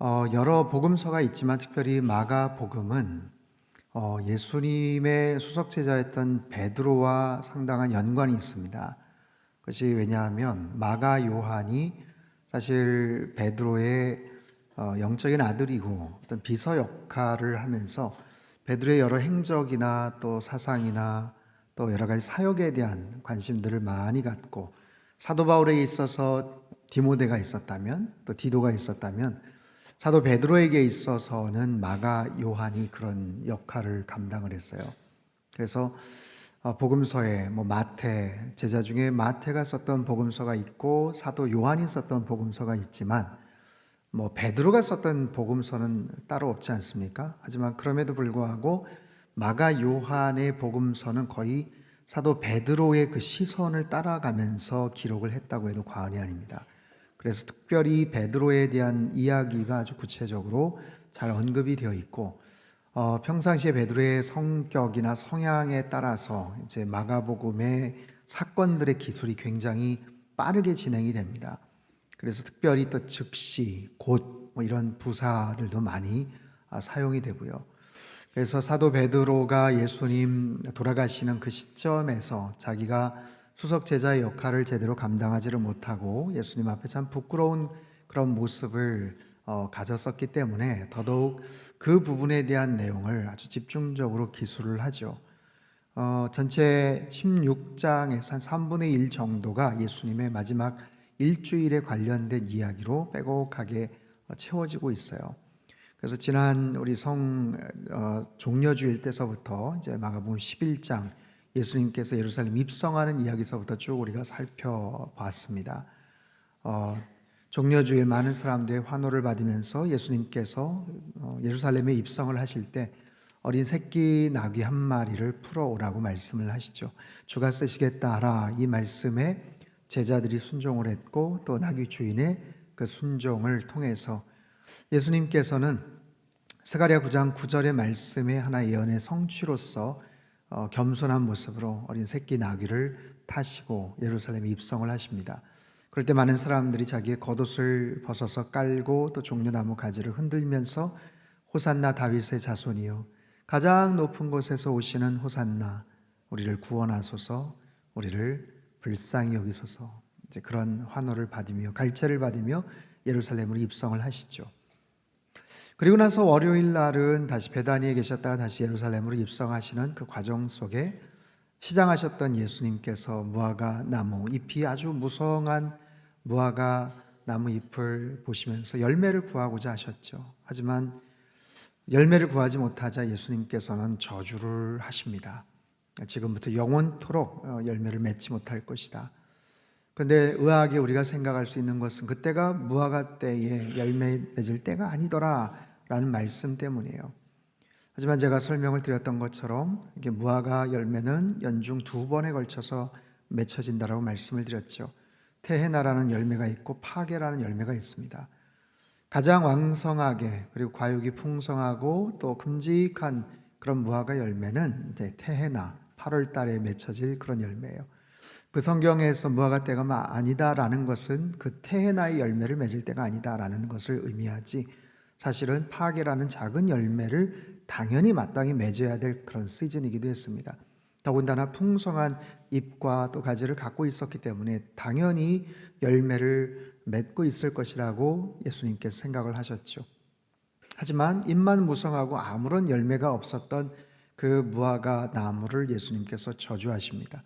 여러 복음서가 있지만 특별히 마가복음은 예수님의 수석 제자였던 베드로와 상당한 연관이 있습니다. 그것이 왜냐하면 마가 요한이 사실 베드로의 영적인 아들이고 어떤 비서 역할을 하면서 베드로의 여러 행적이나 또 사상이나 또 여러 가지 사역에 대한 관심들을 많이 갖고 사도 바울에게 있어서 디모데가 있었다면 또 디도가 있었다면 사도 베드로에게 있어서는 마가 요한이 그런 역할을 감당을 했어요. 그래서 복음서에 마태, 제자 중에 마태가 썼던 복음서가 있고 사도 요한이 썼던 복음서가 있지만 베드로가 썼던 복음서는 따로 없지 않습니까? 하지만 그럼에도 불구하고 마가 요한의 복음서는 거의 사도 베드로의 그 시선을 따라가면서 기록을 했다고 해도 과언이 아닙니다. 그래서 특별히 베드로에 대한 이야기가 아주 구체적으로 잘 언급이 되어 있고 평상시에 베드로의 성격이나 성향에 따라서 이제 마가복음의 사건들의 기술이 굉장히 빠르게 진행이 됩니다. 그래서 특별히 또 즉시, 곧 이런 부사들도 많이 사용이 되고요. 그래서 사도 베드로가 예수님 돌아가시는 그 시점에서 자기가 수석 제자의 역할을 제대로 감당하지를 못하고 예수님 앞에 참 부끄러운 그런 모습을 가졌었기 때문에 더더욱 그 부분에 대한 내용을 아주 집중적으로 기술을 하죠. 전체 16장에서 한 3분의 1 정도가 예수님의 마지막 일주일에 관련된 이야기로 빼곡하게 채워지고 있어요. 그래서 지난 우리 종려주일 때서부터 이제 마가복음 11장 예수님께서 예루살렘 입성하는 이야기서부터 쭉 우리가 살펴봤습니다. 종려주일 많은 사람들의 환호를 받으면서 예수님께서 예루살렘에 입성을 하실 때 어린 새끼 나귀 한 마리를 풀어오라고 말씀을 하시죠. 주가 쓰시겠다 하라. 이 말씀에 제자들이 순종을 했고 또 나귀 주인의 그 순종을 통해서 예수님께서는 스가랴 9장 9절의 말씀의 하나의 예언의 성취로서 겸손한 모습으로 어린 새끼 나귀를 타시고 예루살렘에 입성을 하십니다. 그럴 때 많은 사람들이 자기의 겉옷을 벗어서 깔고 또 종려나무 가지를 흔들면서 호산나 다윗의 자손이요 가장 높은 곳에서 오시는 호산나 우리를 구원하소서 우리를 불쌍히 여기소서 이제 그런 환호를 받으며 갈채를 받으며 예루살렘으로 입성을 하시죠. 그리고 나서 월요일 날은 다시 베다니에 계셨다가 다시 예루살렘으로 입성하시는 그 과정 속에 시장하셨던 예수님께서 무화과 나무 잎이 아주 무성한 무화과 나무 잎을 보시면서 열매를 구하고자 하셨죠. 하지만 열매를 구하지 못하자 예수님께서는 저주를 하십니다. 지금부터 영원토록 열매를 맺지 못할 것이다. 그런데 의아하게 우리가 생각할 수 있는 것은 그때가 무화과 때에 열매 맺을 때가 아니더라 라는 말씀 때문이에요. 하지만 제가 설명을 드렸던 것처럼 이게 무화과 열매는 연중 2번에 걸쳐서 맺혀진다라고 말씀을 드렸죠. 테헤나라는 열매가 있고 파게라는 열매가 있습니다. 가장 왕성하게 그리고 과육이 풍성하고 또 큼직한 그런 무화과 열매는 이제 테헤나 8월 달에 맺혀질 그런 열매예요. 그 성경에서 무화과 때가 아니다라는 것은 그 테헤나의 열매를 맺을 때가 아니다라는 것을 의미하지 사실은 파게라는 작은 열매를 당연히 마땅히 맺어야 될 그런 시즌이기도 했습니다. 더군다나 풍성한 잎과 또 가지를 갖고 있었기 때문에 당연히 열매를 맺고 있을 것이라고 예수님께서 생각을 하셨죠. 하지만 잎만 무성하고 아무런 열매가 없었던 그 무화과 나무를 예수님께서 저주하십니다.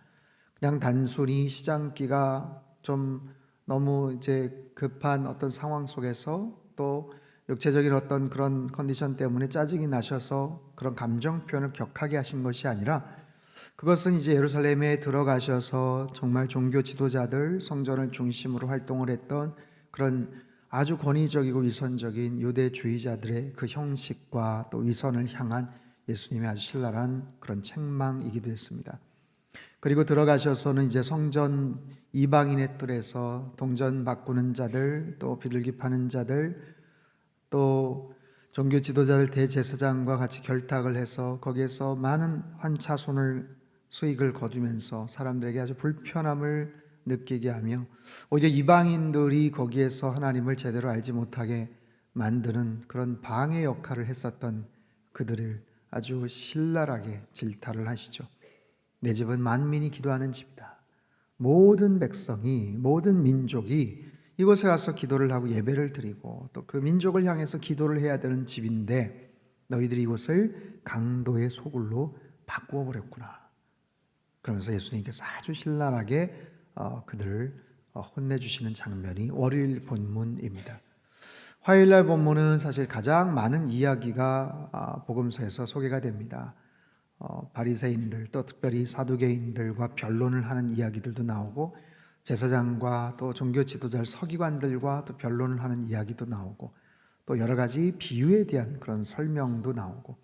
그냥 단순히 시장기가 좀 너무 이제 급한 어떤 상황 속에서 또 육체적인 어떤 그런 컨디션 때문에 짜증이 나셔서 그런 감정 표현을 격하게 하신 것이 아니라 그것은 이제 예루살렘에 들어가셔서 정말 종교 지도자들 성전을 중심으로 활동을 했던 그런 아주 권위적이고 위선적인 유대주의자들의 그 형식과 또 위선을 향한 예수님의 아주 신랄한 그런 책망이기도 했습니다. 그리고 들어가셔서는 이제 성전 이방인의 뜰에서 동전 바꾸는 자들, 또 비둘기 파는 자들, 또 종교 지도자들 대제사장과 같이 결탁을 해서 거기에서 많은 환차손을 수익을 거두면서 사람들에게 아주 불편함을 느끼게 하며 오히려 이방인들이 거기에서 하나님을 제대로 알지 못하게 만드는 그런 방해 역할을 했었던 그들을 아주 신랄하게 질타를 하시죠. 내 집은 만민이 기도하는 집이다. 모든 백성이, 모든 민족이 이곳에 가서 기도를 하고 예배를 드리고 또 그 민족을 향해서 기도를 해야 되는 집인데 너희들이 이곳을 강도의 소굴로 바꾸어 버렸구나. 그러면서 예수님께서 아주 신랄하게 그들을 혼내주시는 장면이 월요일 본문입니다. 화요일날 본문은 사실 가장 많은 이야기가 복음서에서 소개가 됩니다. 바리새인들 또 특별히 사두개인들과 변론을 하는 이야기들도 나오고 제사장과 또 종교 지도자 서기관들과 또 변론을 하는 이야기도 나오고 또 여러 가지 비유에 대한 그런 설명도 나오고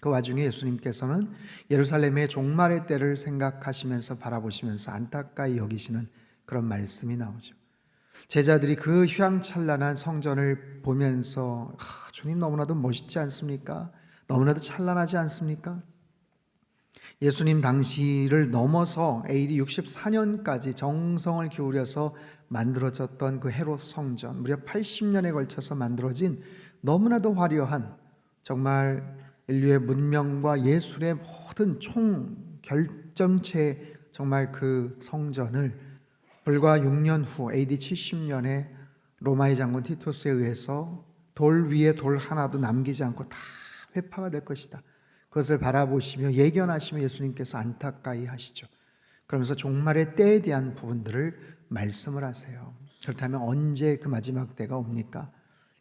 그 와중에 예수님께서는 예루살렘의 종말의 때를 생각하시면서 바라보시면서 안타까이 여기시는 그런 말씀이 나오죠. 제자들이 그 휘황찬란한 성전을 보면서 주님 너무나도 멋있지 않습니까? 너무나도 찬란하지 않습니까? 예수님 당시를 넘어서 AD 64년까지 정성을 기울여서 만들어졌던 그 헤롯 성전, 무려 80년에 걸쳐서 만들어진 너무나도 화려한 정말 인류의 문명과 예술의 모든 총결정체 정말 그 성전을 불과 6년 후 AD 70년에 로마의 장군 티투스에 의해서 돌 위에 돌 하나도 남기지 않고 다 회파가 될 것이다. 그것을 바라보시며 예견하시며 예수님께서 안타까이 하시죠. 그러면서 종말의 때에 대한 부분들을 말씀을 하세요. 그렇다면 언제 그 마지막 때가 옵니까?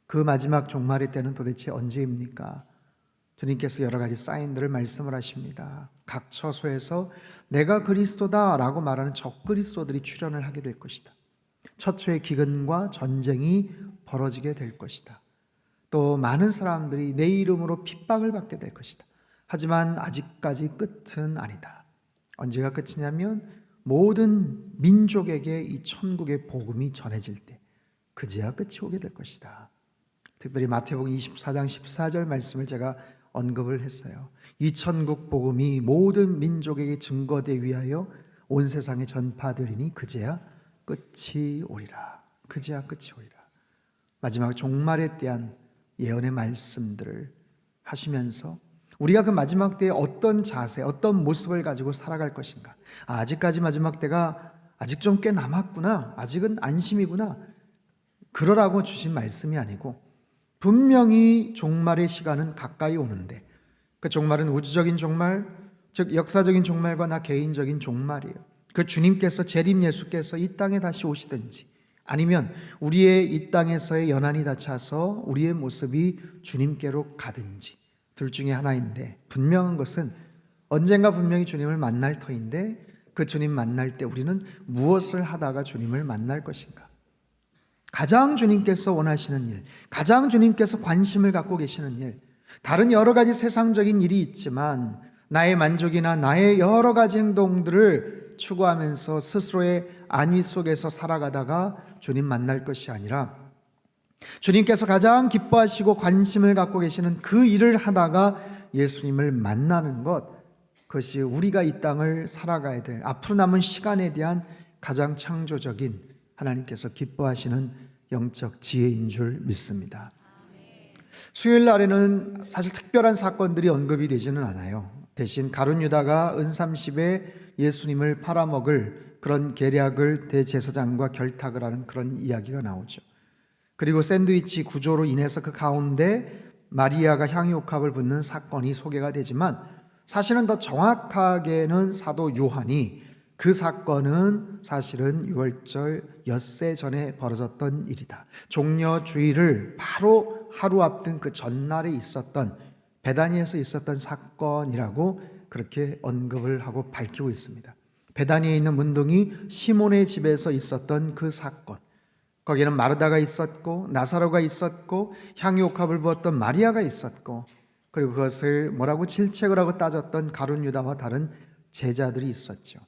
그 마지막 종말의 때는 도대체 언제입니까? 주님께서 여러 가지 사인들을 말씀을 하십니다. 각 처소에서 내가 그리스도다 라고 말하는 적그리스도들이 출현을 하게 될 것이다. 처초의 기근과 전쟁이 벌어지게 될 것이다. 또 많은 사람들이 내 이름으로 핍박을 받게 될 것이다. 하지만 아직까지 끝은 아니다. 언제가 끝이냐면 모든 민족에게 이 천국의 복음이 전해질 때 그제야 끝이 오게 될 것이다. 특별히 마태복음 24장 14절 말씀을 제가 언급을 했어요. 이 천국 복음이 모든 민족에게 증거되기 위하여 온 세상에 전파되리니 그제야 끝이 오리라. 그제야 끝이 오리라. 마지막 종말에 대한 예언의 말씀들을 하시면서 우리가 그 마지막 때에 어떤 자세, 어떤 모습을 가지고 살아갈 것인가. 아직까지 마지막 때가 아직 좀 꽤 남았구나. 아직은 안심이구나. 그러라고 주신 말씀이 아니고 분명히 종말의 시간은 가까이 오는데 그 종말은 우주적인 종말, 즉 역사적인 종말과 나 개인적인 종말이에요. 그 주님께서 재림 예수께서 이 땅에 다시 오시든지 아니면 우리의 이 땅에서의 연한이 닫혀서 우리의 모습이 주님께로 가든지 둘 중에 하나인데 분명한 것은 언젠가 분명히 주님을 만날 터인데 그 주님 만날 때 우리는 무엇을 하다가 주님을 만날 것인가? 가장 주님께서 원하시는 일, 가장 주님께서 관심을 갖고 계시는 일, 다른 여러 가지 세상적인 일이 있지만 나의 만족이나 나의 여러 가지 행동들을 추구하면서 스스로의 안위 속에서 살아가다가 주님 만날 것이 아니라 주님께서 가장 기뻐하시고 관심을 갖고 계시는 그 일을 하다가 예수님을 만나는 것, 그것이 우리가 이 땅을 살아가야 될 앞으로 남은 시간에 대한 가장 창조적인 하나님께서 기뻐하시는 영적 지혜인 줄 믿습니다. 수요일 날에는 사실 특별한 사건들이 언급이 되지는 않아요. 대신 가룟 유다가 은 30에 예수님을 팔아먹을 그런 계략을 대제사장과 결탁을 하는 그런 이야기가 나오죠. 그리고 샌드위치 구조로 인해서 그 가운데 마리아가 향유옥합을 붓는 사건이 소개가 되지만 사실은 더 정확하게는 사도 요한이 그 사건은 사실은 유월절 엿새 전에 벌어졌던 일이다. 종려주일을 바로 하루 앞둔 그 전날에 있었던 베다니에서 있었던 사건이라고 그렇게 언급을 하고 밝히고 있습니다. 베다니에 있는 문둥이 시몬의 집에서 있었던 그 사건, 거기에는 마르다가 있었고 나사로가 있었고 향유옥합을 부었던 마리아가 있었고 그리고 그것을 뭐라고 질책을 하고 따졌던 가룟 유다와 다른 제자들이 있었죠.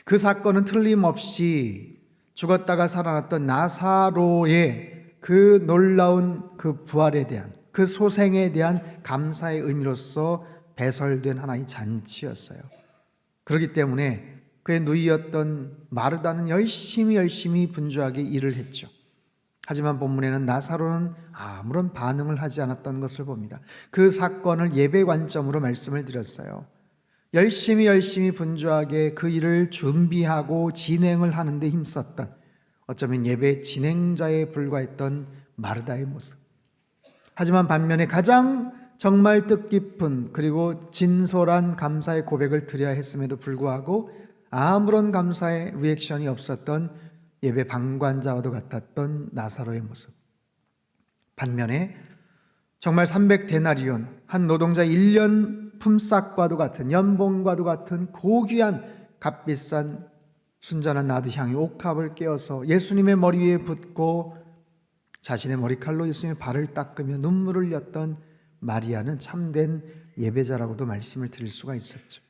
그 사건은 틀림없이 죽었다가 살아났던 나사로의 그 놀라운 그 부활에 대한 그 소생에 대한 감사의 의미로서 배설된 하나의 잔치였어요. 그렇기 때문에 그의 누이였던 마르다는 열심히 분주하게 일을 했죠. 하지만 본문에는 나사로는 아무런 반응을 하지 않았던 것을 봅니다. 그 사건을 예배 관점으로 말씀을 드렸어요. 열심히 분주하게 그 일을 준비하고 진행을 하는 데 힘썼던, 어쩌면 예배 진행자에 불과했던 마르다의 모습. 하지만 반면에 가장 정말 뜻깊은 그리고 진솔한 감사의 고백을 드려야 했음에도 불구하고 아무런 감사의 리액션이 없었던 예배 방관자와도 같았던 나사로의 모습. 반면에 정말 300데나리온, 한 노동자 1년 품삯과도 같은, 연봉과도 같은 고귀한 값비싼 순전한 나드 향이 옥합을 깨어서 예수님의 머리 위에 붓고 자신의 머리칼로 예수님의 발을 닦으며 눈물을 흘렸던 마리아는 참된 예배자라고도 말씀을 드릴 수가 있었죠.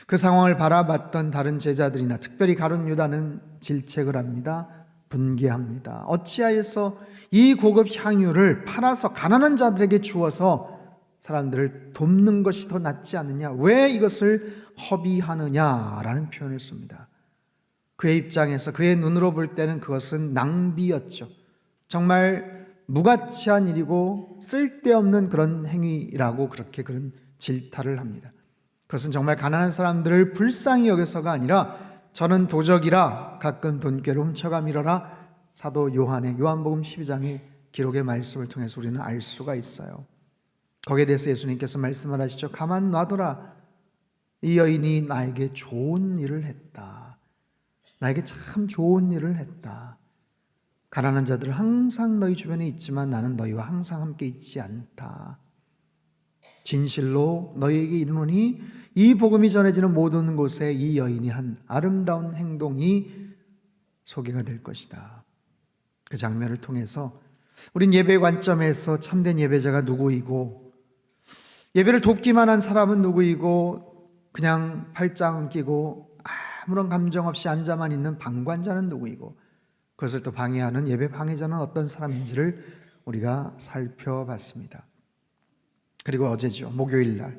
그 상황을 바라봤던 다른 제자들이나 특별히 가룟 유다는 질책을 합니다. 분개합니다. 어찌하여서 이 고급 향유를 팔아서 가난한 자들에게 주어서 사람들을 돕는 것이 더 낫지 않느냐, 왜 이것을 허비하느냐라는 표현을 씁니다. 그의 입장에서, 그의 눈으로 볼 때는 그것은 낭비였죠. 정말 무가치한 일이고 쓸데없는 그런 행위라고 그렇게 그런 질타를 합니다. 그것은 정말 가난한 사람들을 불쌍히 여겨서가 아니라 저는 도적이라 가끔 돈꾀를 훔쳐가 밀어라, 사도 요한의 요한복음 12장의 기록의 말씀을 통해서 우리는 알 수가 있어요. 거기에 대해서 예수님께서 말씀을 하시죠. 가만 놔둬라. 이 여인이 나에게 좋은 일을 했다. 나에게 참 좋은 일을 했다. 가난한 자들은 항상 너희 주변에 있지만 나는 너희와 항상 함께 있지 않다. 진실로 너희에게 이르노니 이 복음이 전해지는 모든 곳에 이 여인이 한 아름다운 행동이 소개가 될 것이다. 그 장면을 통해서 우린 예배 관점에서 참된 예배자가 누구이고, 예배를 돕기만 한 사람은 누구이고, 그냥 팔짱 끼고 아무런 감정 없이 앉아만 있는 방관자는 누구이고, 그것을 또 방해하는 예배 방해자는 어떤 사람인지를 우리가 살펴봤습니다. 그리고 어제죠, 목요일 날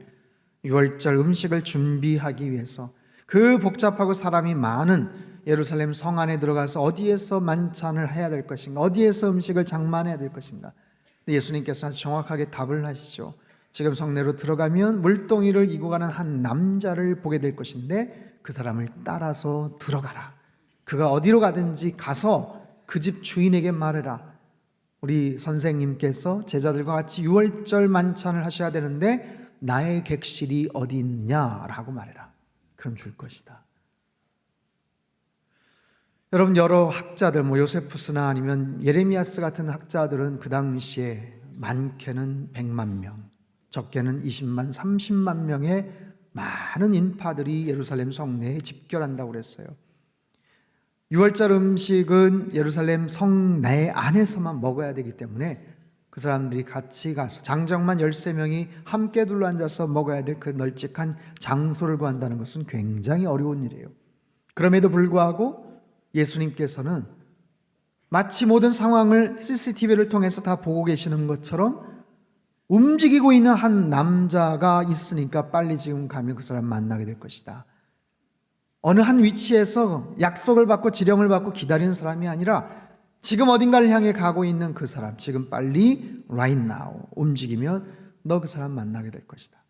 유월절 음식을 준비하기 위해서 그 복잡하고 사람이 많은 예루살렘 성 안에 들어가서 어디에서 만찬을 해야 될 것인가, 어디에서 음식을 장만해야 될 것인가. 예수님께서 아주 정확하게 답을 하시죠. 지금 성내로 들어가면 물동이를 이고 가는 한 남자를 보게 될 것인데 그 사람을 따라서 들어가라. 그가 어디로 가든지 가서 그 집 주인에게 말해라. 우리 선생님께서 제자들과 같이 유월절 만찬을 하셔야 되는데 나의 객실이 어디 있느냐라고 말해라. 그럼 줄 것이다. 여러분, 여러 학자들, 요세푸스나 아니면 예레미야스 같은 학자들은 그 당시에 많게는 100만 명, 적게는 20만, 30만 명의 많은 인파들이 예루살렘 성내에 집결한다고 그랬어요. 유월절 음식은 예루살렘 성내 안에서만 먹어야 되기 때문에 그 사람들이 같이 가서 장정만 13명이 함께 둘러앉아서 먹어야 될 그 널찍한 장소를 구한다는 것은 굉장히 어려운 일이에요. 그럼에도 불구하고 예수님께서는 마치 모든 상황을 CCTV를 통해서 다 보고 계시는 것처럼 움직이고 있는 한 남자가 있으니까 빨리 지금 가면 그 사람 만나게 될 것이다. 어느 한 위치에서 약속을 받고 지령을 받고 기다리는 사람이 아니라 지금 어딘가를 향해 가고 있는 그 사람, 지금 빨리 right now 움직이면 너 그 사람 만나게 될 것이다.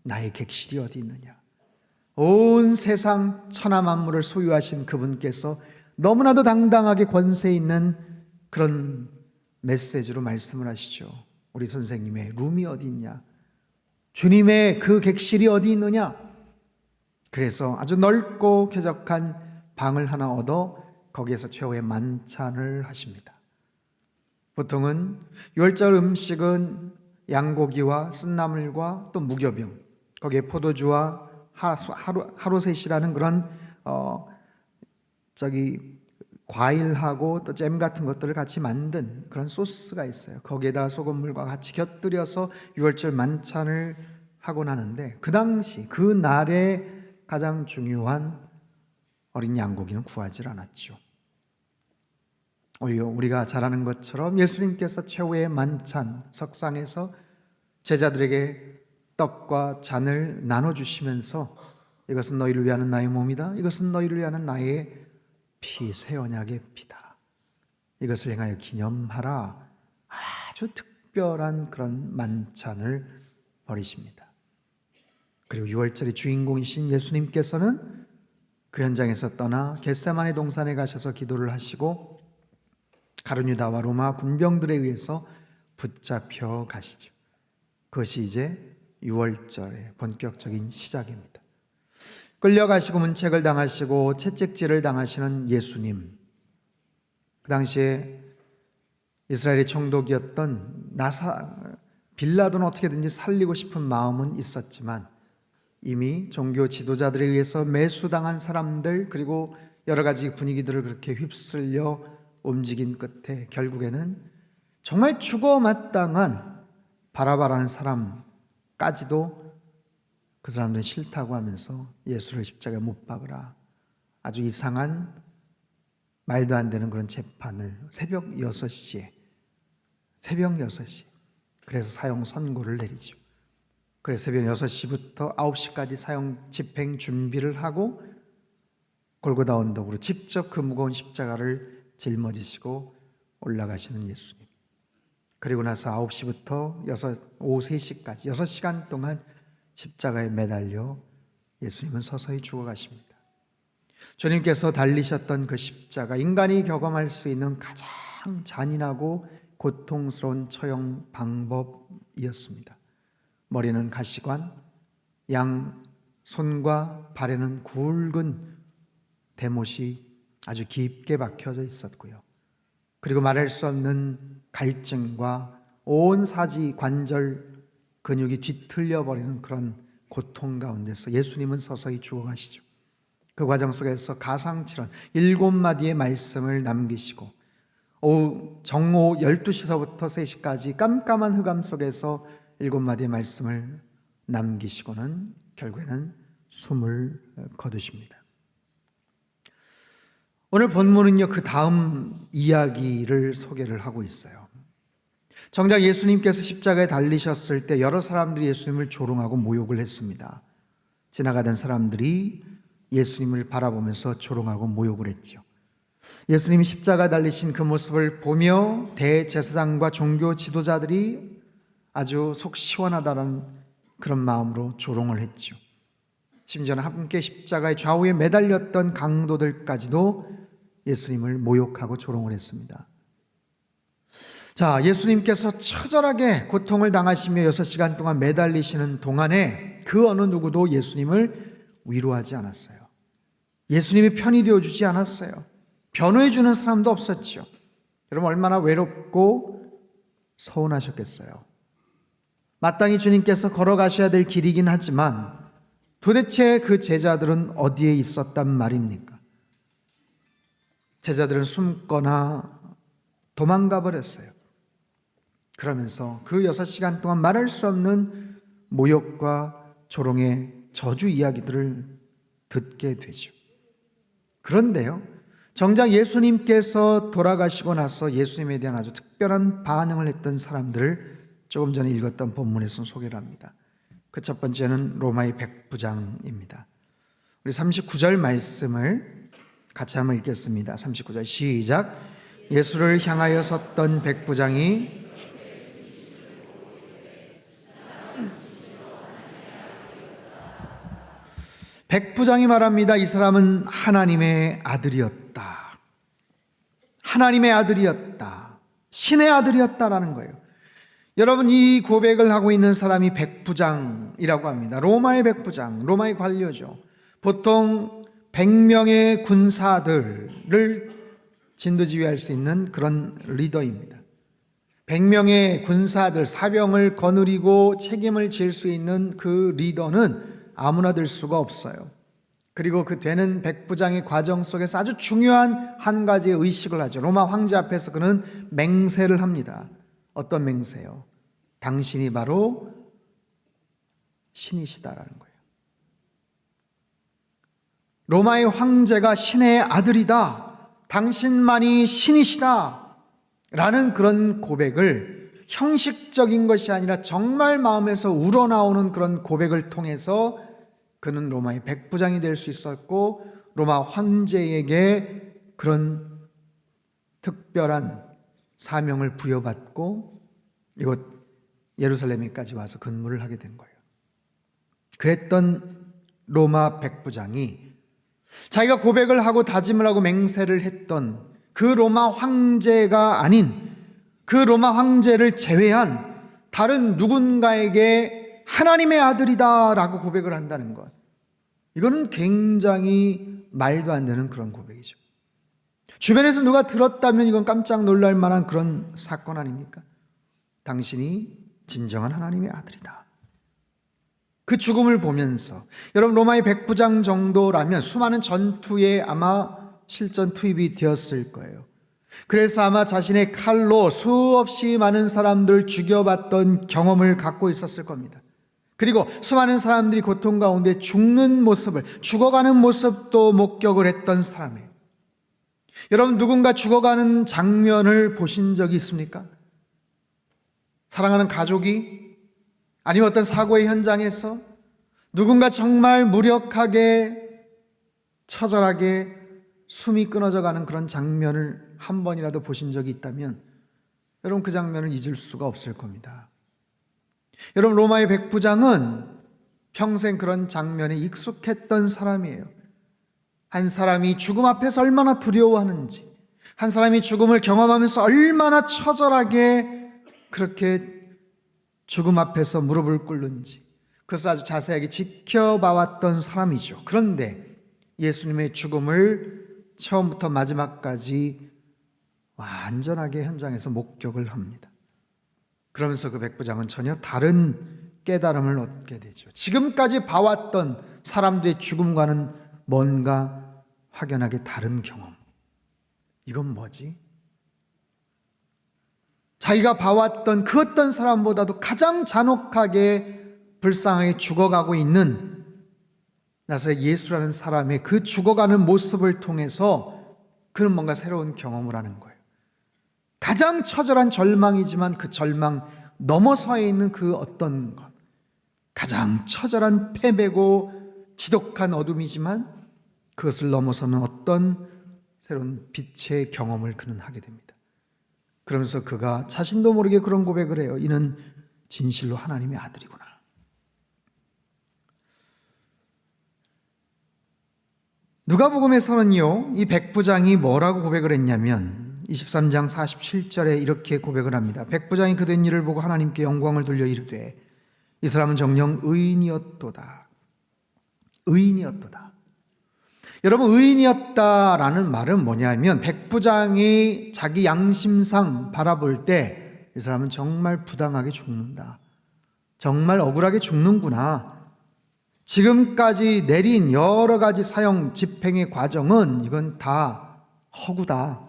나의 객실이 어디 있느냐. 온 세상 천하 만물을 소유하신 그분께서 너무나도 당당하게 권세 있는 그런 메시지로 말씀을 하시죠. 우리 선생님의 룸이 어디 있냐, 주님의 그 객실이 어디 있느냐. 그래서 아주 넓고 쾌적한 방을 하나 얻어 거기에서 최후의 만찬을 하십니다. 보통은 유월절 음식은 양고기와 쓴나물과 또 무교병, 거기에 포도주와 하로셋이라는 그런 과일하고 또 잼 같은 것들을 같이 만든 그런 소스가 있어요. 거기에다 소금물과 같이 곁들여서 유월절 만찬을 하곤 하는데, 그 당시 그 날에 가장 중요한 어린 양고기는 구하지 않았죠. 오히려 우리가 잘 아는 것처럼 예수님께서 최후의 만찬 석상에서 제자들에게 떡과 잔을 나눠주시면서 이것은 너희를 위하는 나의 몸이다, 이것은 너희를 위하는 나의 피, 새 언약의 피다, 이것을 행하여 기념하라. 아주 특별한 그런 만찬을 벌이십니다. 그리고 6월절의 주인공이신 예수님께서는 그 현장에서 떠나 겟세마네 동산에 가셔서 기도를 하시고 가룟 유다와 로마 군병들에 의해서 붙잡혀 가시죠. 그것이 이제 6월절의 본격적인 시작입니다. 끌려가시고 문책을 당하시고 채찍질을 당하시는 예수님. 그 당시에 이스라엘의 총독이었던 빌라도는 어떻게든지 살리고 싶은 마음은 있었지만 이미 종교 지도자들에 의해서 매수당한 사람들, 그리고 여러 가지 분위기들을 그렇게 휩쓸려 움직인 끝에 결국에는 정말 죽어 마땅한 바라바라는 사람까지도 그 사람들은 싫다고 하면서 예수를 십자가에 못 박으라, 아주 이상한 말도 안 되는 그런 재판을 새벽 6시에 그래서 사형 선고를 내리죠. 그래서 새벽 6시부터 9시까지 사형 집행 준비를 하고 골고다 언덕으로 직접 그 무거운 십자가를 짊어지시고 올라가시는 예수님. 그리고 나서 9시부터 오후 3시까지 6시간 동안 십자가에 매달려 예수님은 서서히 죽어가십니다. 주님께서 달리셨던 그 십자가, 인간이 경험할 수 있는 가장 잔인하고 고통스러운 처형 방법이었습니다. 머리는 가시관, 양 손과 발에는 굵은 대못이 아주 깊게 박혀져 있었고요. 그리고 말할 수 없는 갈증과 온 사지 관절 근육이 뒤틀려 버리는 그런 고통 가운데서 예수님은 서서히 죽어가시죠. 그 과정 속에서 가상칠언 7마디의 말씀을 남기시고 정오 12시서부터 3시까지 깜깜한 흑암 속에서 7마디의 말씀을 남기시고는 결국에는 숨을 거두십니다. 오늘 본문은요, 그 다음 이야기를 소개를 하고 있어요. 정작 예수님께서 십자가에 달리셨을 때 여러 사람들이 예수님을 조롱하고 모욕을 했습니다. 지나가던 사람들이 예수님을 바라보면서 조롱하고 모욕을 했죠. 예수님이 십자가에 달리신 그 모습을 보며 대제사장과 종교 지도자들이 아주 속 시원하다는 그런 마음으로 조롱을 했죠. 심지어는 함께 십자가의 좌우에 매달렸던 강도들까지도 예수님을 모욕하고 조롱을 했습니다. 자, 예수님께서 처절하게 고통을 당하시며 6시간 동안 매달리시는 동안에 그 어느 누구도 예수님을 위로하지 않았어요. 예수님이 편이 되어주지 않았어요. 변호해주는 사람도 없었죠. 여러분, 얼마나 외롭고 서운하셨겠어요. 마땅히 주님께서 걸어가셔야 될 길이긴 하지만 도대체 그 제자들은 어디에 있었단 말입니까? 제자들은 숨거나 도망가 버렸어요. 그러면서 그 6시간 동안 말할 수 없는 모욕과 조롱의 저주 이야기들을 듣게 되죠. 그런데요, 정작 예수님께서 돌아가시고 나서 예수님에 대한 아주 특별한 반응을 했던 사람들을 조금 전에 읽었던 본문에서 소개를 합니다. 그 첫 번째는 로마의 백부장입니다. 우리 39절 말씀을 같이 한번 읽겠습니다. 39절 시작. 예수를 향하여 섰던 백부장이 말합니다. 이 사람은 하나님의 아들이었다. 하나님의 아들이었다. 신의 아들이었다라는 거예요. 여러분, 이 고백을 하고 있는 사람이 백부장이라고 합니다. 로마의 백부장, 로마의 관료죠. 보통 100명의 군사들을 진두지휘할 수 있는 그런 리더입니다. 100명의 군사들, 사병을 거느리고 책임을 질 수 있는 그 리더는 아무나 될 수가 없어요. 그리고 그 되는 백부장의 과정 속에서 아주 중요한 한 가지의 의식을 하죠. 로마 황제 앞에서 그는 맹세를 합니다. 어떤 맹세요? 당신이 바로 신이시다라는 거예요. 로마의 황제가 신의 아들이다. 당신만이 신이시다. 라는 그런 고백을 형식적인 것이 아니라 정말 마음에서 우러나오는 그런 고백을 통해서 그는 로마의 백부장이 될 수 있었고 로마 황제에게 그런 특별한 사명을 부여받고 이곳 예루살렘에까지 와서 근무를 하게 된 거예요. 그랬던 로마 백부장이 자기가 고백을 하고 다짐을 하고 맹세를 했던 그 로마 황제가 아닌 그 로마 황제를 제외한 다른 누군가에게 하나님의 아들이다 라고 고백을 한다는 것, 이거는 굉장히 말도 안 되는 그런 고백이죠. 주변에서 누가 들었다면 이건 깜짝 놀랄 만한 그런 사건 아닙니까? 당신이 진정한 하나님의 아들이다. 그 죽음을 보면서, 여러분 로마의 백부장 정도라면 수많은 전투에 아마 실전 투입이 되었을 거예요. 그래서 아마 자신의 칼로 수없이 많은 사람들을 죽여봤던 경험을 갖고 있었을 겁니다. 그리고 수많은 사람들이 고통 가운데 죽는 모습을, 죽어가는 모습도 목격을 했던 사람이에요. 여러분 누군가 죽어가는 장면을 보신 적이 있습니까? 사랑하는 가족이, 아니면 어떤 사고의 현장에서 누군가 정말 무력하게 처절하게 숨이 끊어져 가는 그런 장면을 한 번이라도 보신 적이 있다면 여러분 그 장면을 잊을 수가 없을 겁니다. 여러분 로마의 백부장은 평생 그런 장면에 익숙했던 사람이에요. 한 사람이 죽음 앞에서 얼마나 두려워하는지, 한 사람이 죽음을 경험하면서 얼마나 처절하게 그렇게 죽음 앞에서 무릎을 꿇는지, 그것을 아주 자세하게 지켜봐왔던 사람이죠. 그런데 예수님의 죽음을 처음부터 마지막까지 완전하게 현장에서 목격을 합니다. 그러면서 그 백부장은 전혀 다른 깨달음을 얻게 되죠. 지금까지 봐왔던 사람들의 죽음과는 뭔가 확연하게 다른 경험. 이건 뭐지? 자기가 봐왔던 그 어떤 사람보다도 가장 잔혹하게 불쌍하게 죽어가고 있는 나사렛 예수라는 사람의 그 죽어가는 모습을 통해서 그는 뭔가 새로운 경험을 하는 거예요. 가장 처절한 절망이지만 그 절망 너머서에 있는 그 어떤 것, 가장 처절한 패배고 지독한 어둠이지만 그것을 넘어서는 어떤 새로운 빛의 경험을 그는 하게 됩니다. 그러면서 그가 자신도 모르게 그런 고백을 해요. 이는 진실로 하나님의 아들이구나. 누가복음에서는요, 이 백부장이 뭐라고 고백을 했냐면 23장 47절에 이렇게 고백을 합니다. 백부장이 그 된 일을 보고 하나님께 영광을 돌려 이르되 이 사람은 정녕 의인이었도다. 의인이었도다. 여러분 의인이었다라는 말은 뭐냐면 백부장이 자기 양심상 바라볼 때 이 사람은 정말 부당하게 죽는다. 정말 억울하게 죽는구나. 지금까지 내린 여러 가지 사형 집행의 과정은 이건 다 허구다.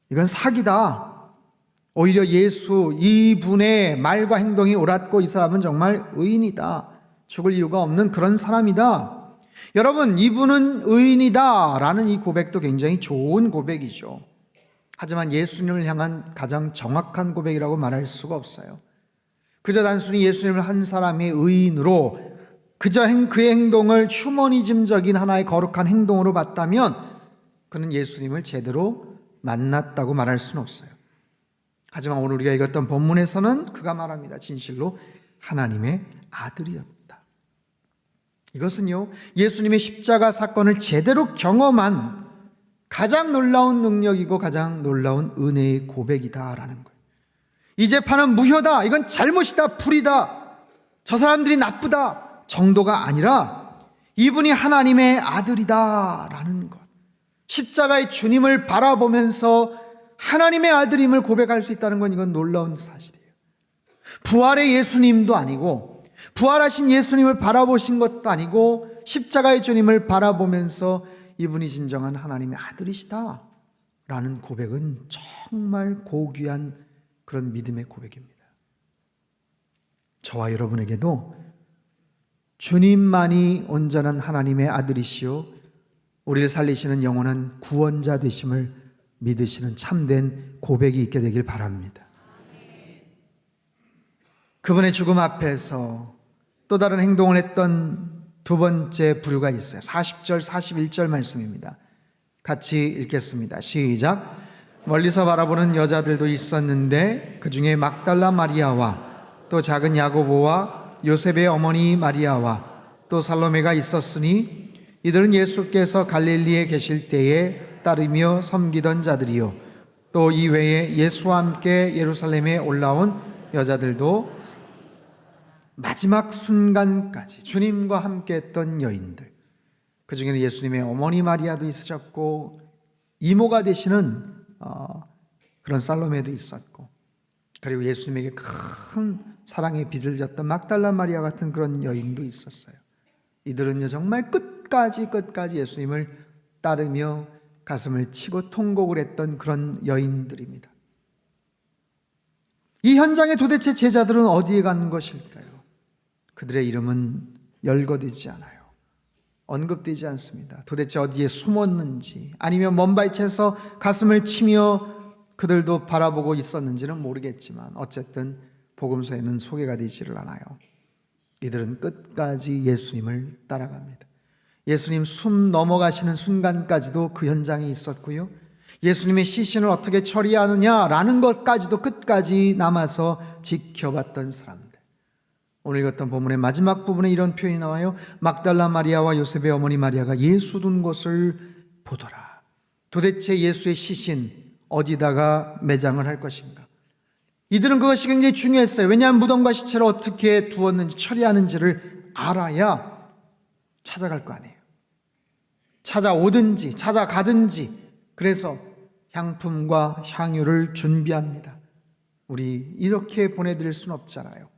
이건 사기다. 오히려 예수 이분의 말과 행동이 옳았고 이 사람은 정말 의인이다. 죽을 이유가 없는 그런 사람이다. 여러분 이분은 의인이다 라는 이 고백도 굉장히 좋은 고백이죠. 하지만 예수님을 향한 가장 정확한 고백이라고 말할 수가 없어요. 그저 단순히 예수님을 한 사람의 의인으로 그저 그의 행동을 휴머니즘적인 하나의 거룩한 행동으로 봤다면 그는 예수님을 제대로 만났다고 말할 수는 없어요. 하지만 오늘 우리가 읽었던 본문에서는 그가 말합니다. 진실로 하나님의 아들이었다. 이것은요, 예수님의 십자가 사건을 제대로 경험한 가장 놀라운 능력이고 가장 놀라운 은혜의 고백이다라는 거예요. 이 재판은 무효다. 이건 잘못이다. 불이다. 저 사람들이 나쁘다. 정도가 아니라 이분이 하나님의 아들이다라는 것. 십자가의 주님을 바라보면서 하나님의 아들임을 고백할 수 있다는 건 이건 놀라운 사실이에요. 부활의 예수님도 아니고 부활하신 예수님을 바라보신 것도 아니고 십자가의 주님을 바라보면서 이분이 진정한 하나님의 아들이시다 라는 고백은 정말 고귀한 그런 믿음의 고백입니다. 저와 여러분에게도 주님만이 온전한 하나님의 아들이시오 우리를 살리시는 영원한 구원자 되심을 믿으시는 참된 고백이 있게 되길 바랍니다. 그분의 죽음 앞에서 또 다른 행동을 했던 두 번째 부류가 있어요. 40절 41절 말씀입니다. 같이 읽겠습니다. 시작. 멀리서 바라보는 여자들도 있었는데 그 중에 막달라 마리아와 또 작은 야고보와 요셉의 어머니 마리아와 또 살로메가 있었으니 이들은 예수께서 갈릴리에 계실 때에 따르며 섬기던 자들이요 또 이외에 예수와 함께 예루살렘에 올라온 여자들도 마지막 순간까지 주님과 함께 했던 여인들, 그 중에는 예수님의 어머니 마리아도 있으셨고 이모가 되시는 그런 살로메도 있었고, 그리고 예수님에게 큰 사랑의 빚을 졌던 막달라 마리아 같은 그런 여인도 있었어요. 이들은요 정말 끝까지 예수님을 따르며 가슴을 치고 통곡을 했던 그런 여인들입니다. 이 현장에 도대체 제자들은 어디에 간 것일까요? 그들의 이름은 열거되지 않아요. 언급되지 않습니다. 도대체 어디에 숨었는지, 아니면 먼 발치에서 가슴을 치며 그들도 바라보고 있었는지는 모르겠지만 어쨌든 복음서에는 소개가 되지를 않아요. 이들은 끝까지 예수님을 따라갑니다. 예수님 숨 넘어가시는 순간까지도 그 현장에 있었고요, 예수님의 시신을 어떻게 처리하느냐라는 것까지도 끝까지 남아서 지켜봤던 사람들. 오늘 읽었던 본문의 마지막 부분에 이런 표현이 나와요. 막달라 마리아와 요셉의 어머니 마리아가 예수 둔 곳을 보더라. 도대체 예수의 시신 어디다가 매장을 할 것인가? 이들은 그것이 굉장히 중요했어요. 왜냐하면 무덤과 시체를 어떻게 두었는지 처리하는지를 알아야 찾아갈 거 아니에요. 찾아오든지 찾아가든지. 그래서 향품과 향유를 준비합니다. 우리 이렇게 보내드릴 수는 없잖아요.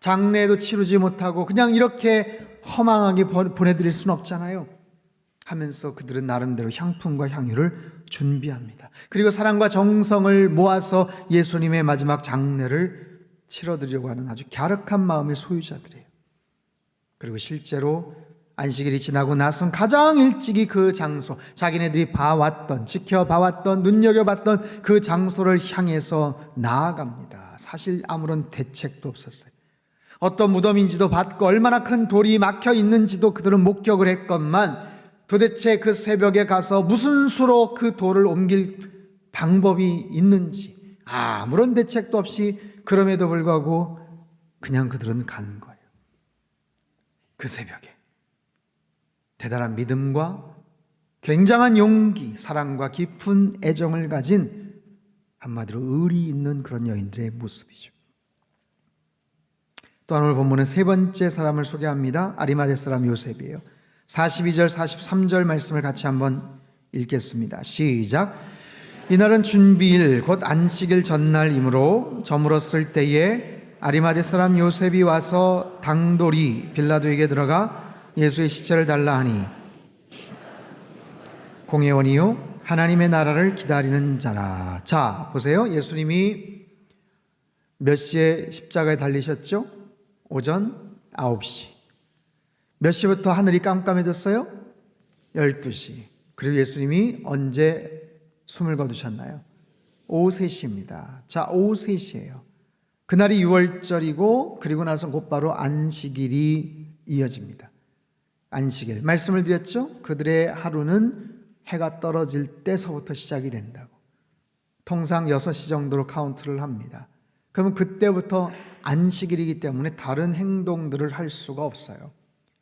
장례도 치르지 못하고 그냥 이렇게 허망하게 보내드릴 수는 없잖아요. 하면서 그들은 나름대로 향품과 향유를 준비합니다. 그리고 사랑과 정성을 모아서 예수님의 마지막 장례를 치러드리려고 하는 아주 갸륵한 마음의 소유자들이에요. 그리고 실제로 안식일이 지나고 나선 가장 일찍이 그 장소, 자기네들이 봐왔던, 지켜봐왔던, 눈여겨봤던 그 장소를 향해서 나아갑니다. 사실 아무런 대책도 없었어요. 어떤 무덤인지도 봤고 얼마나 큰 돌이 막혀 있는지도 그들은 목격을 했건만 도대체 그 새벽에 가서 무슨 수로 그 돌을 옮길 방법이 있는지 아무런 대책도 없이, 그럼에도 불구하고 그냥 그들은 간 거예요. 그 새벽에 대단한 믿음과 굉장한 용기, 사랑과 깊은 애정을 가진, 한마디로 의리 있는 그런 여인들의 모습이죠. 또한 오늘 본문은 세 번째 사람을 소개합니다. 아리마대 사람 요셉이에요. 42절 43절 말씀을 같이 한번 읽겠습니다. 시작. 이날은 준비일 곧 안식일 전날이므로 저물었을 때에 아리마대 사람 요셉이 와서 당돌이 빌라도에게 들어가 예수의 시체를 달라 하니, 공회원이요 하나님의 나라를 기다리는 자라. 자, 보세요. 예수님이 몇 시에 십자가에 달리셨죠? 오전 9시. 몇 시부터 하늘이 깜깜해졌어요? 12시. 그리고 예수님이 언제 숨을 거두셨나요? 오후 3시입니다. 자, 오후 3시예요. 그날이 6월절이고 그리고 나서 곧바로 안식일이 이어집니다. 안식일, 말씀을 드렸죠? 그들의 하루는 해가 떨어질 때서부터 시작이 된다고. 통상 6시 정도로 카운트를 합니다. 그러면 그때부터 안식일이기 때문에 다른 행동들을 할 수가 없어요.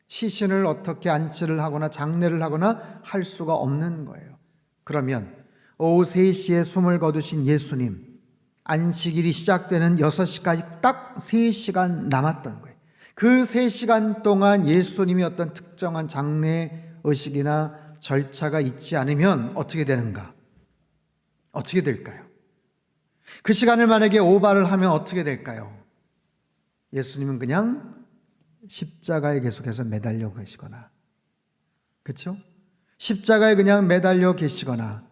시신을 어떻게 안치를 하거나 장례를 하거나 할 수가 없는 거예요. 그러면 오후 3시에 숨을 거두신 예수님, 안식일이 시작되는 6시까지 딱 3시간 남았던 거예요. 그 3시간 동안 예수님이 어떤 특정한 장례 의식이나 절차가 있지 않으면 어떻게 되는가? 어떻게 될까요? 그 시간을 만약에 오바를 하면 어떻게 될까요? 예수님은 그냥 십자가에 계속해서 매달려 계시거나, 그렇죠? 십자가에 그냥 매달려 계시거나,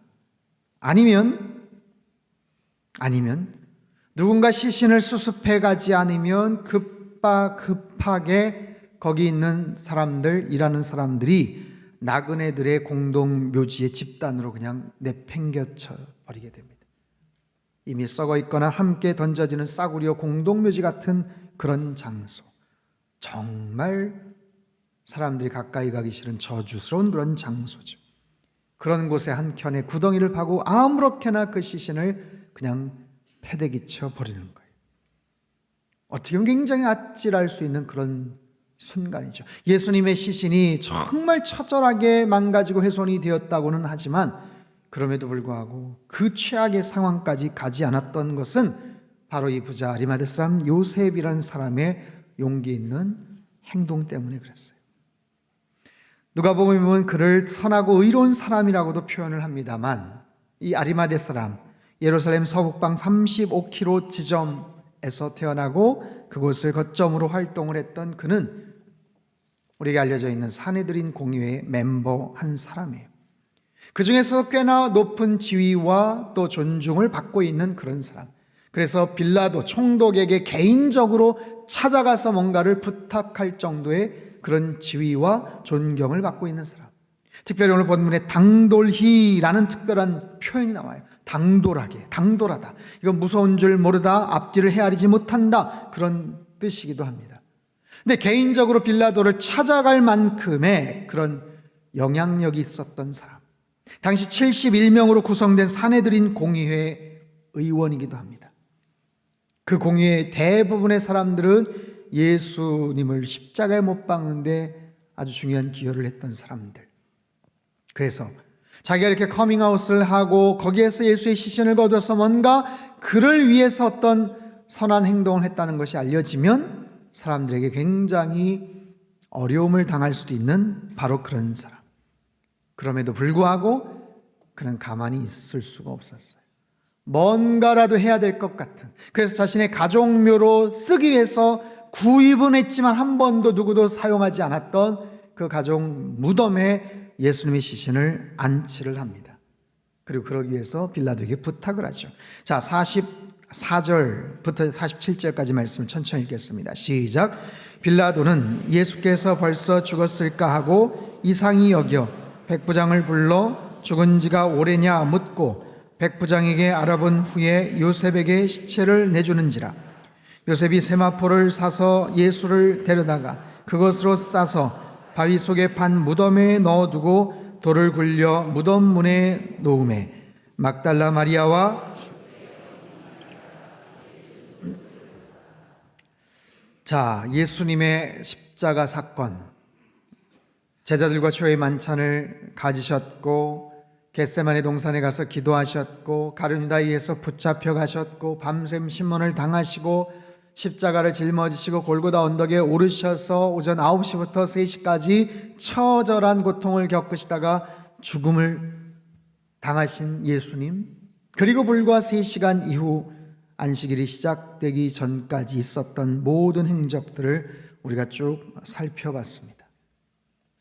아니면 누군가 시신을 수습해 가지 않으면 급하게 거기 있는 사람들, 일하는 사람들이 나그네들의 공동 묘지의 집단으로 그냥 내팽겨쳐 버리게 됩니다. 이미 썩어 있거나 함께 던져지는 싸구려 공동묘지 같은 그런 장소, 정말 사람들이 가까이 가기 싫은 저주스러운 그런 장소죠. 그런 곳에 한 켠에 구덩이를 파고 아무렇게나 그 시신을 그냥 패대기쳐 버리는 거예요. 어떻게 보면 굉장히 아찔할 수 있는 그런 순간이죠. 예수님의 시신이 정말 처절하게 망가지고 훼손이 되었다고는 하지만 그럼에도 불구하고 그 최악의 상황까지 가지 않았던 것은 바로 이 부자 아리마대 사람 요셉이라는 사람의 용기 있는 행동 때문에 그랬어요. 누가복음에 보면 그를 선하고 의로운 사람이라고도 표현을 합니다만 이 아리마대 사람, 예루살렘 서북방 35km 지점에서 태어나고 그곳을 거점으로 활동을 했던 그는 우리에게 알려져 있는 사내들인 공회의 멤버 한 사람이에요. 그 중에서 꽤나 높은 지위와 또 존중을 받고 있는 그런 사람. 그래서 빌라도 총독에게 개인적으로 찾아가서 뭔가를 부탁할 정도의 그런 지위와 존경을 받고 있는 사람. 특별히 오늘 본문에 당돌히라는 특별한 표현이 나와요. 당돌하게, 당돌하다. 이건 무서운 줄 모르다, 앞뒤를 헤아리지 못한다, 그런 뜻이기도 합니다. 근데 개인적으로 빌라도를 찾아갈 만큼의 그런 영향력이 있었던 사람, 당시 71명으로 구성된 사내들인 공의회 의원이기도 합니다. 그 공의회 대부분의 사람들은 예수님을 십자가에 못 박는데 아주 중요한 기여를 했던 사람들. 그래서 자기가 이렇게 커밍아웃을 하고 거기에서 예수의 시신을 거둬서 뭔가 그를 위해서 어떤 선한 행동을 했다는 것이 알려지면 사람들에게 굉장히 어려움을 당할 수도 있는 바로 그런 사람. 그럼에도 불구하고 그는 가만히 있을 수가 없었어요. 뭔가라도 해야 될 것 같은, 그래서 자신의 가족묘로 쓰기 위해서 구입은 했지만 한 번도 누구도 사용하지 않았던 그 가족 무덤에 예수님의 시신을 안치를 합니다. 그리고 그러기 위해서 빌라도에게 부탁을 하죠. 자, 44절부터 47절까지 말씀을 천천히 읽겠습니다. 시작. 빌라도는 예수께서 벌써 죽었을까 하고 이상히 여겨 백부장을 불러 죽은 지가 오래냐 묻고 백부장에게 알아본 후에 요셉에게 시체를 내주는지라. 요셉이 세마포를 사서 예수를 데려다가 그것으로 싸서 바위 속에 판 무덤에 넣어두고 돌을 굴려 무덤 문에 놓음에 막달라 마리아와 자, 예수님의 십자가 사건, 제자들과 초의 만찬을 가지셨고 겟세마네 동산에 가서 기도하셨고 가룟 유다에서 붙잡혀 가셨고 밤샘 신문을 당하시고 십자가를 짊어지시고 골고다 언덕에 오르셔서 오전 9시부터 3시까지 처절한 고통을 겪으시다가 죽음을 당하신 예수님, 그리고 불과 3시간 이후 안식일이 시작되기 전까지 있었던 모든 행적들을 우리가 쭉 살펴봤습니다.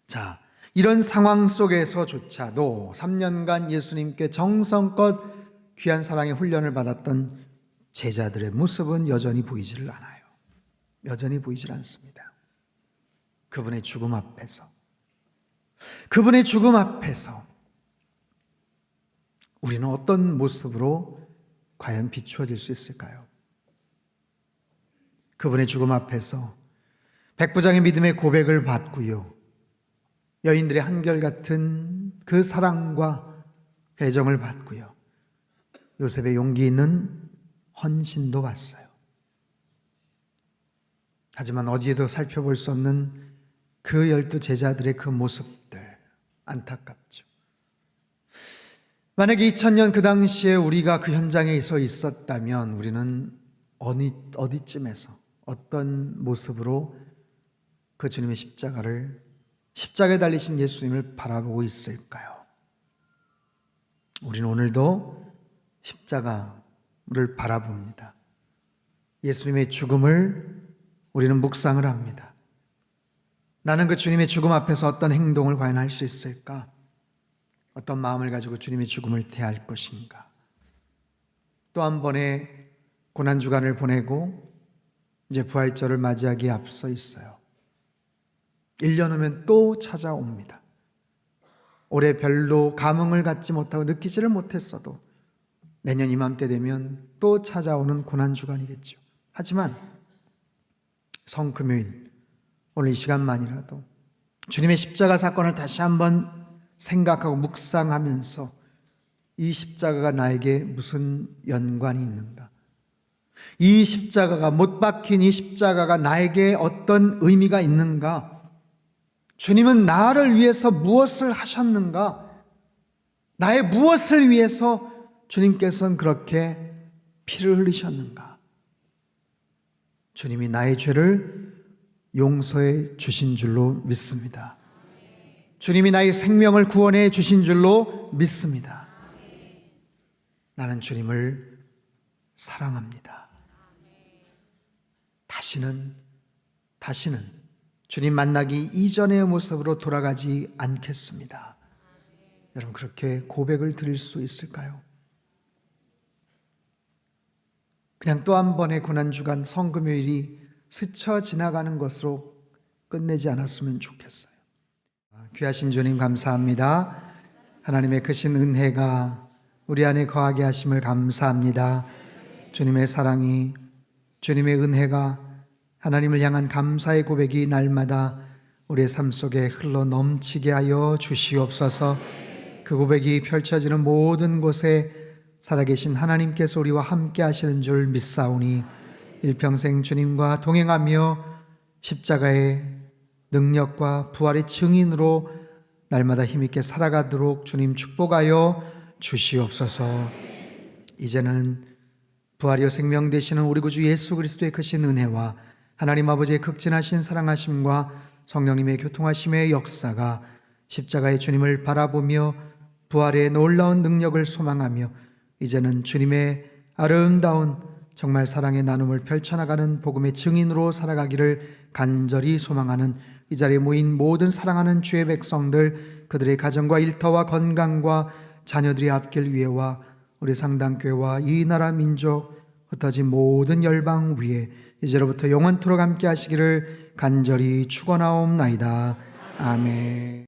자, 이런 상황 속에서조차도 3년간 예수님께 정성껏 귀한 사랑의 훈련을 받았던 제자들의 모습은 여전히 보이지를 않아요. 여전히 보이질 않습니다. 그분의 죽음 앞에서 우리는 어떤 모습으로 과연 비추어질 수 있을까요? 그분의 죽음 앞에서 백부장의 믿음의 고백을 받고요, 여인들의 한결같은 그 사랑과 그 애정을 받고요, 요셉의 용기 있는 헌신도 봤어요. 하지만 어디에도 살펴볼 수 없는 그 12 제자들의 그 모습들, 안타깝죠. 만약에 2000년 그 당시에 우리가 그 현장에 있었다면 우리는 어디쯤에서 어떤 모습으로 그 주님의 십자가에 달리신 예수님을 바라보고 있을까요? 우리는 오늘도 십자가를 바라봅니다. 예수님의 죽음을 우리는 묵상을 합니다. 나는 그 주님의 죽음 앞에서 어떤 행동을 과연 할 수 있을까? 어떤 마음을 가지고 주님의 죽음을 대할 것인가? 또 한 번의 고난주간을 보내고 이제 부활절을 맞이하기에 앞서 있어요. 1년 후면 또 찾아옵니다. 올해 별로 감흥을 갖지 못하고 느끼지를 못했어도 내년 이맘때 되면 또 찾아오는 고난주간이겠죠. 하지만 성금요일 오늘 이 시간만이라도 주님의 십자가 사건을 다시 한번 생각하고 묵상하면서 이 십자가가 나에게 무슨 연관이 있는가? 이 십자가가, 못 박힌 이 십자가가 나에게 어떤 의미가 있는가? 주님은 나를 위해서 무엇을 하셨는가? 나의 무엇을 위해서 주님께서는 그렇게 피를 흘리셨는가? 주님이 나의 죄를 용서해 주신 줄로 믿습니다. 주님이 나의 생명을 구원해 주신 줄로 믿습니다. 나는 주님을 사랑합니다. 다시는 주님 만나기 이전의 모습으로 돌아가지 않겠습니다. 여러분, 그렇게 고백을 드릴 수 있을까요? 그냥 또 한 번의 고난주간 성금요일이 스쳐 지나가는 것으로 끝내지 않았으면 좋겠어요. 귀하신 주님 감사합니다. 하나님의 크신 은혜가 우리 안에 거하게 하심을 감사합니다. 주님의 사랑이, 주님의 은혜가, 하나님을 향한 감사의 고백이 날마다 우리의 삶 속에 흘러 넘치게 하여 주시옵소서. 그 고백이 펼쳐지는 모든 곳에 살아계신 하나님께서 우리와 함께 하시는 줄 믿사오니 일평생 주님과 동행하며 십자가의 능력과 부활의 증인으로 날마다 힘있게 살아가도록 주님 축복하여 주시옵소서. 이제는 부활이요 생명 되시는 우리 구주 예수 그리스도의 크신 은혜와 하나님 아버지의 극진하신 사랑하심과 성령님의 교통하심의 역사가 십자가의 주님을 바라보며 부활의 놀라운 능력을 소망하며 이제는 주님의 아름다운 정말 사랑의 나눔을 펼쳐나가는 복음의 증인으로 살아가기를 간절히 소망하는 이 자리에 모인 모든 사랑하는 주의 백성들, 그들의 가정과 일터와 건강과 자녀들의 앞길 위에와 우리 상당교회와 이 나라 민족 흩어진 모든 열방 위에 이제로부터 영원토록 함께 하시기를 간절히 축원하옵나이다. 아멘.